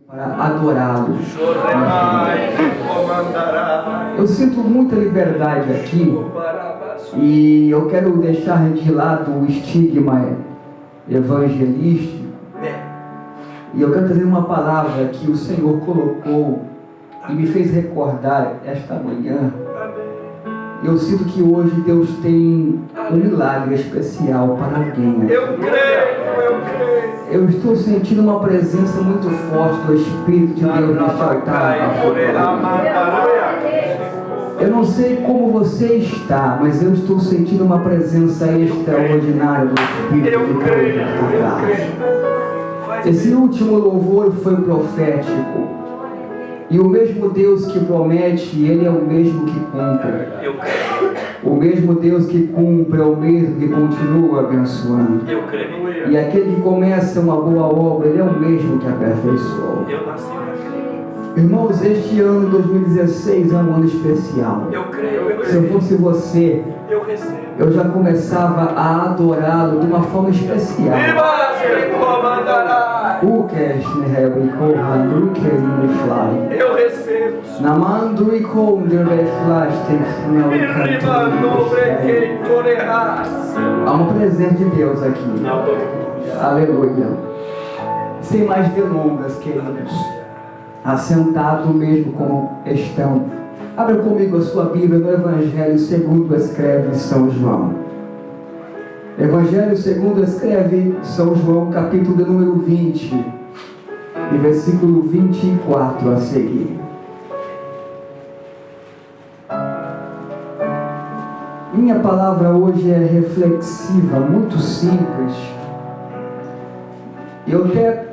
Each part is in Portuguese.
para adorá-lo. Eu sinto muita liberdade aqui e eu quero deixar de lado o estigma evangelístico e eu quero trazer uma palavra que o Senhor colocou e me fez recordar esta manhã. Eu sinto que hoje Deus tem um milagre especial para alguém aqui. Eu creio. Eu estou sentindo uma presença muito forte do Espírito de Deus neste altar. Eu não sei como você está, mas eu estou sentindo uma presença extraordinária do Espírito de Deus nesta casa. Esse último louvor foi profético. E o mesmo Deus que promete, Ele é o mesmo que cumpre. O mesmo Deus que cumpre é o mesmo que continua abençoando. Eu creio. E aquele que começa uma boa obra, Ele é o mesmo que aperfeiçoa. Eu nasci para crer. Irmãos, este ano 2016 é um ano especial. Eu creio. Se eu fosse você, Eu recebo. eu já começava a adorá-lo de uma forma especial. Viva, Ele comandará. O Keshnehebi Kohandu Kerimefly. Eu recebo. Namandu e Kondereflash Há uma presença de Deus aqui. Aleluia. Sem mais delongas, queridos. Assentado mesmo como estão. Abra comigo a sua Bíblia no Evangelho segundo escreve São João. Evangelho segundo escreve São João, capítulo de número 20, e versículo 24 a seguir. Minha palavra hoje é reflexiva, muito simples. Eu até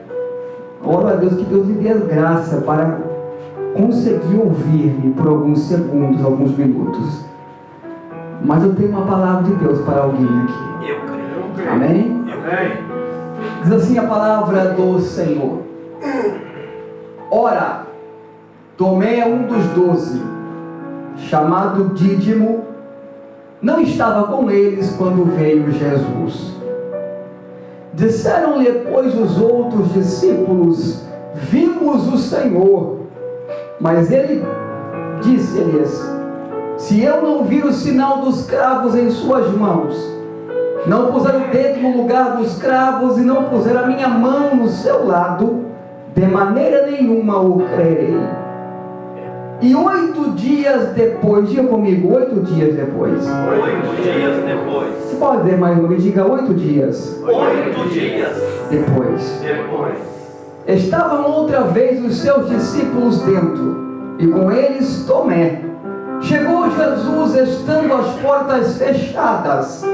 oro a Deus que Deus lhe dê graça para conseguir ouvir-me por alguns segundos, alguns minutos. Mas eu tenho uma palavra de Deus para alguém aqui. Eu creio. Amém? Amém. Diz assim a palavra do Senhor. Ora, Tomé, um dos 12, chamado Dídimo, não estava com eles quando veio Jesus. Disseram-lhe, pois, os outros discípulos: vimos o Senhor. Mas ele disse-lhes: se eu não vir o sinal dos cravos em suas mãos, não puser o dedo no lugar dos cravos e não puser a minha mão no seu lado, de maneira nenhuma o crerei. E 8 dias depois, diga comigo, 8 dias depois. 8 dias depois. Você pode dizer mais uma vez, diga 8 dias. 8 dias Depois. depois. Estavam outra vez os seus discípulos dentro, e com eles Tomé. Chegou Jesus estando as portas fechadas,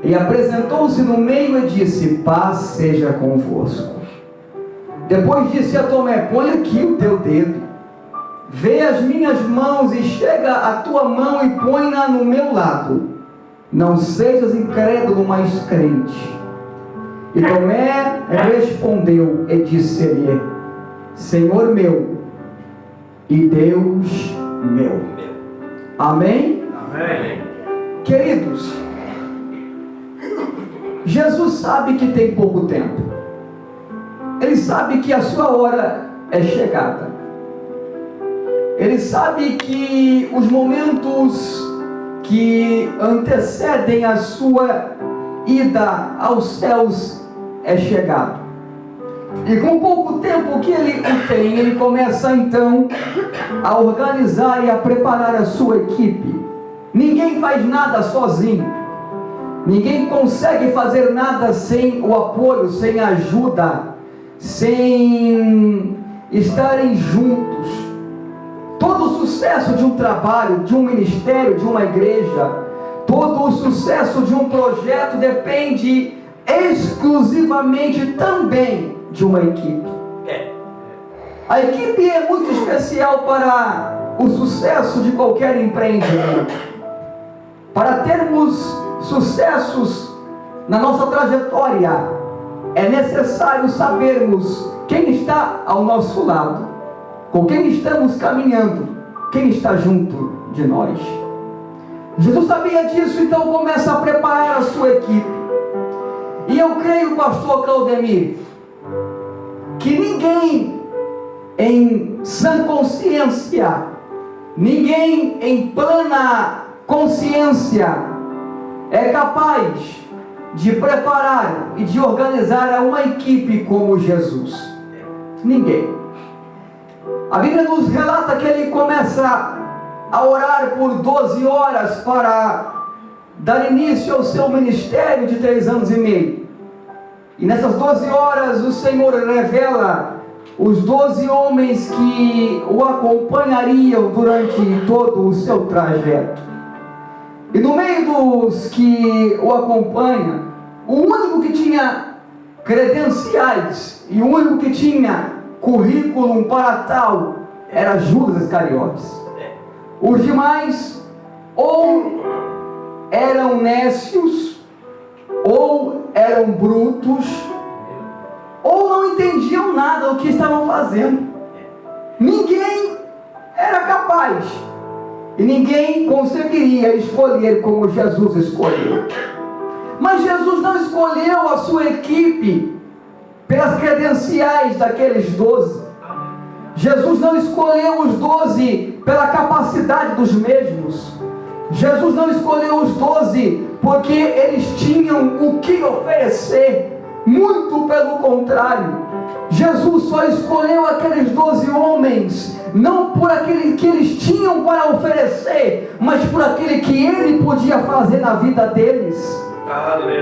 e apresentou-se no meio e disse: paz seja convosco. Depois disse a Tomé: põe aqui o teu dedo, vê as minhas mãos e chega a tua mão e põe-na no meu lado. Não sejas incrédulo, mas crente. E Tomé respondeu e disse-lhe: Senhor meu e Deus meu. Amém? Amém. Queridos, Jesus sabe que tem pouco tempo. Ele sabe que a sua hora é chegada. Ele sabe que os momentos que antecedem a sua ida aos céus é chegado. E com pouco tempo que ele tem, ele começa então a organizar e a preparar a sua equipe. Ninguém faz nada sozinho. Ninguém consegue fazer nada sem o apoio, sem a ajuda, sem estarem juntos. Todo o sucesso de um trabalho, de um ministério, de uma igreja, todo o sucesso de um projeto depende exclusivamente também de uma equipe. A equipe é muito especial para o sucesso de qualquer empreendimento. Para termos sucessos na nossa trajetória, é necessário sabermos quem está ao nosso lado, com quem estamos caminhando, quem está junto de nós. Jesus sabia disso, então começa a preparar a sua equipe. E eu creio, pastor Claudemir, que ninguém em sã consciência, ninguém em plena consciência é capaz de preparar e de organizar uma equipe como Jesus. Ninguém. A Bíblia nos relata que ele começa a orar por 12 horas para dar início ao seu ministério de 3 anos e meio. E nessas 12 horas o Senhor revela os 12 homens que o acompanhariam durante todo o seu trajeto. E no meio dos que o acompanham, o único que tinha credenciais e o único que tinha currículo para tal era Judas Iscariotes. Os demais ou eram nécios, ou eram brutos, ou não entendiam nada do que estavam fazendo. Ninguém era capaz, e ninguém conseguiria escolher como Jesus escolheu. Mas Jesus não escolheu a sua equipe pelas credenciais daqueles 12. Jesus não escolheu os 12 pela capacidade dos mesmos. Jesus não escolheu os 12 porque eles tinham o que oferecer. Muito pelo contrário, Jesus só escolheu aqueles 12 homens não por aquele que eles tinham para oferecer, mas por aquele que ele podia fazer na vida deles.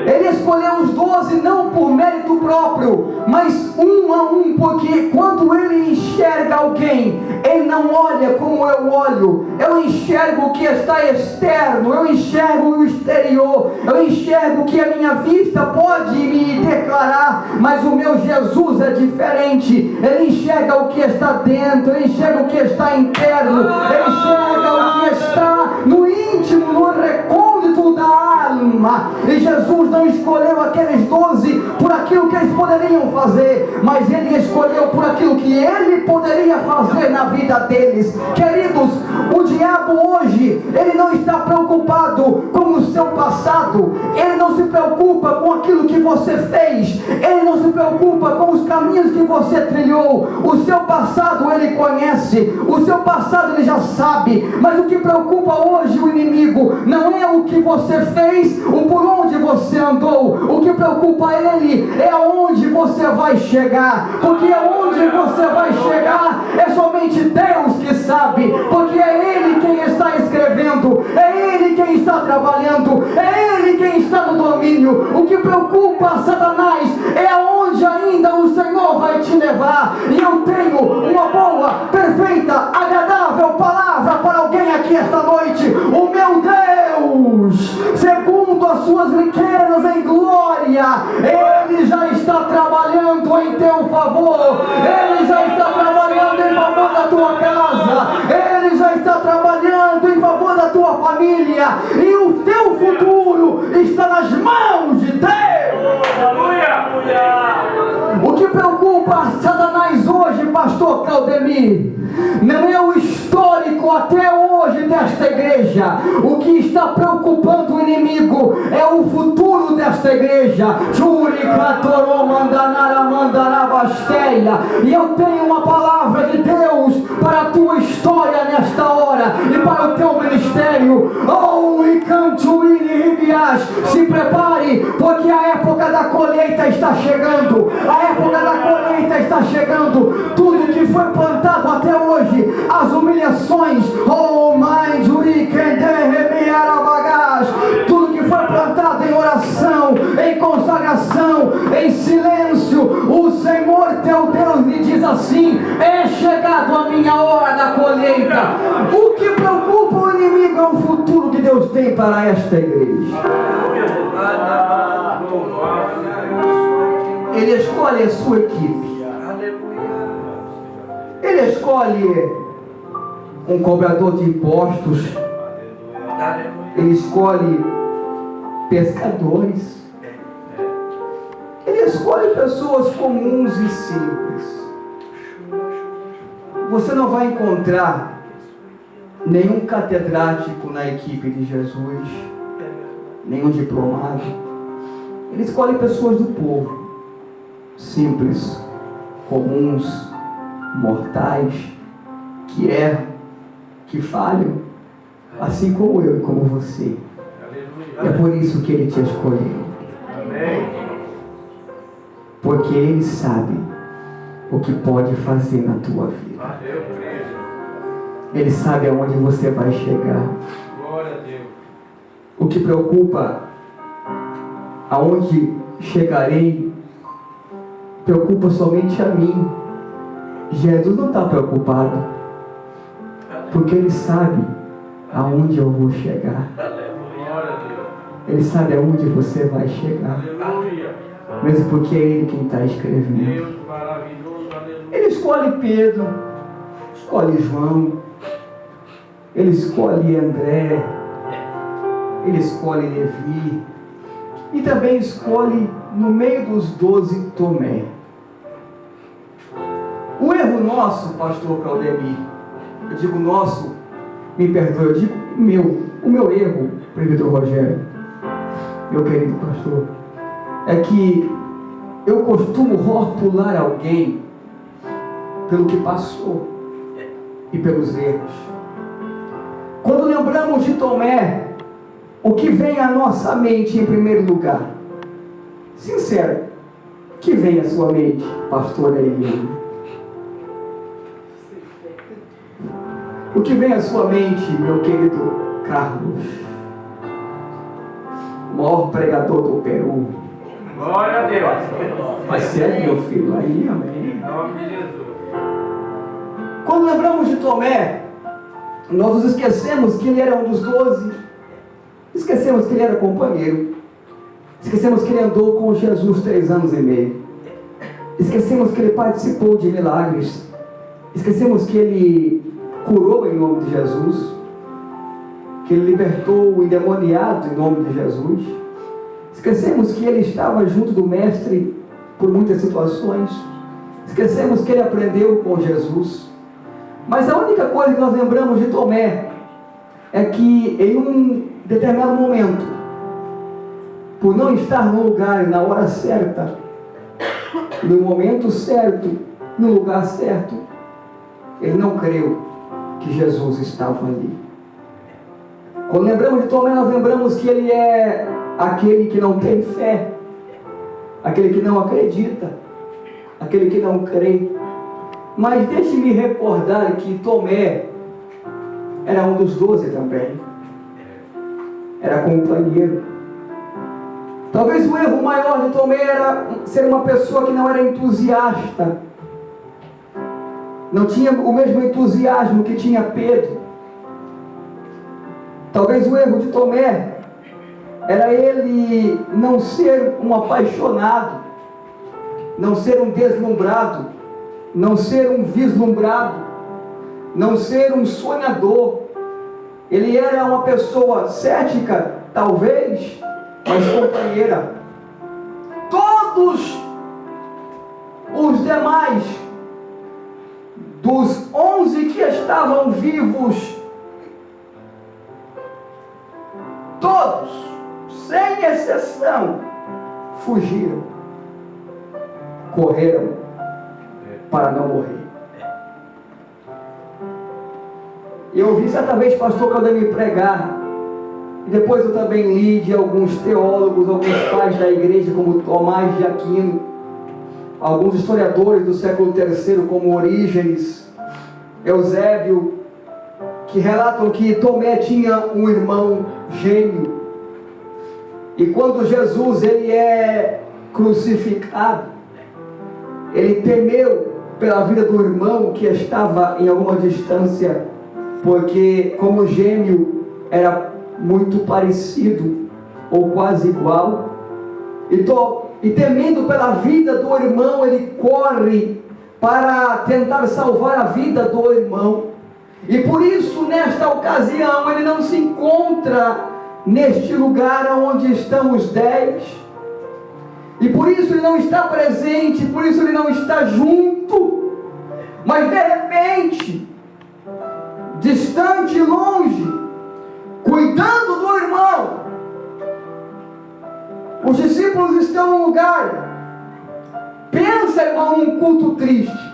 Ele escolheu os 12 não por mérito próprio, mas um a um, porque quando ele enxerga alguém, ele não olha como eu olho. Eu enxergo o que está externo, eu enxergo o exterior, eu enxergo o que a minha vista pode me declarar, mas o meu Jesus é diferente. Ele enxerga o que está dentro, ele enxerga o que está interno, ele enxerga o que está no íntimo, no recôndito da alma. E Jesus não escolheu aqueles 12 por aquilo que eles poderiam fazer, mas ele escolheu por aquilo que ele poderia fazer na vida deles. Queridos, o diabo hoje, ele não está preocupado com o seu passado, ele não se preocupa com aquilo que você fez, ele não se preocupa com os caminhos que você trilhou. O seu passado ele conhece, o seu passado ele já sabe, mas o que preocupa hoje o inimigo não é o que você fez, o por onde você andou. O que preocupa ele é aonde você vai chegar, porque aonde você vai chegar é somente Deus que sabe, porque é ele quem está escrevendo, é ele quem está trabalhando, é ele quem está no domínio. O que preocupa Satanás é aonde ainda o Senhor vai te levar. E eu tenho uma boa, perfeita, agradável palavra para alguém aqui esta noite. O meu Deus, segundo as suas riquezas em glória, ele já está trabalhando em teu favor, ele já está trabalhando em favor da tua casa, ele já está trabalhando em favor da tua família, e o teu futuro está nas mãos de Deus. O que preocupa Satanás hoje, pastor Claudemir, não é o histórico até hoje desta igreja. O que está preocupando o inimigo é o futuro desta igreja. E eu tenho uma palavra de Deus para a tua história nesta hora e para o teu ministério. Se prepare, porque a época da colheita está chegando. A época da colheita está chegando. Tudo que foi plantado até hoje, as humilhações, tudo que foi plantado em oração, em consagração, em silêncio, o Senhor teu Deus lhe diz assim: é chegado a minha hora da colheita. O que preocupa o inimigo é o futuro que Deus tem para esta igreja. Ele escolhe a sua equipe. Ele escolhe um cobrador de impostos. Ele escolhe pescadores. Ele escolhe pessoas comuns e simples. Você não vai encontrar nenhum catedrático na equipe de Jesus, nenhum diplomado. Ele escolhe pessoas do povo, simples, comuns, mortais, que erram, que falham, assim como eu e como você. É por isso que Ele te escolheu. Porque Ele sabe o que pode fazer na tua vida. Ele sabe aonde você vai chegar. O que preocupa, aonde chegarei, preocupa somente a mim. Jesus não está preocupado, porque Ele sabe aonde eu vou chegar. Ele sabe aonde você vai chegar, mesmo porque é Ele quem está escrevendo. Ele escolhe Pedro, escolhe João, Ele escolhe André, Ele escolhe Levi, e também escolhe no meio dos 12 Tomé. O erro nosso, pastor Claudemir, eu digo nosso, me perdoe, eu digo o meu erro, presbítero Rogério, meu querido pastor, é que eu costumo rotular alguém pelo que passou e pelos erros. Quando lembramos de Tomé, o que vem à nossa mente em primeiro lugar? Sincero, o que vem à sua mente, pastora Eliane? O que vem à sua mente, meu querido Carlos? O maior pregador do Peru. Glória a Deus. Mas sério, meu filho, aí, amém. Em nome de Jesus. Quando lembramos de Tomé, nós nos esquecemos que ele era um dos 12. Esquecemos que ele era companheiro. Esquecemos que ele andou com Jesus 3 anos e meio. Esquecemos que ele participou de milagres. Esquecemos que ele curou em nome de Jesus. Que ele libertou o endemoniado em nome de Jesus. Esquecemos que ele estava junto do Mestre por muitas situações. Esquecemos que ele aprendeu com Jesus. Mas a única coisa que nós lembramos de Tomé é que em um determinado momento, por não estar no lugar e na hora certa, no momento certo, no lugar certo, ele não creu que Jesus estava ali. Quando lembramos de Tomé, nós lembramos que ele é aquele que não tem fé, aquele que não acredita, aquele que não crê. Mas deixe-me recordar que Tomé era um dos 12 também. Era companheiro. Talvez o erro maior de Tomé era ser uma pessoa que não era entusiasta. Não tinha o mesmo entusiasmo que tinha Pedro. Talvez o erro de Tomé era ele não ser um apaixonado, não ser um deslumbrado, não ser um vislumbrado, não ser um sonhador. Ele era uma pessoa cética, talvez, mas companheira. Todos os demais, dos 11 que estavam vivos, todos, sem exceção, fugiram, correram para não morrer. Eu ouvi certa vez pastor Claudemir pregar, e depois eu também li de alguns teólogos, alguns pais da igreja, como Tomás de Aquino, alguns historiadores do século III, como Orígenes, Eusébio, que relatam que Tomé tinha um irmão gêmeo, e quando Jesus ele é crucificado, ele temeu pela vida do irmão que estava em alguma distância, porque como gêmeo era muito parecido ou quase igual, e temendo pela vida do irmão, ele corre para tentar salvar a vida do irmão. E por isso, nesta ocasião, ele não se encontra neste lugar onde estão os 10. E por isso ele não está presente, por isso ele não está junto. Mas de repente, distante, longe, cuidando do irmão, os discípulos estão num lugar, pensa, irmão, num culto triste.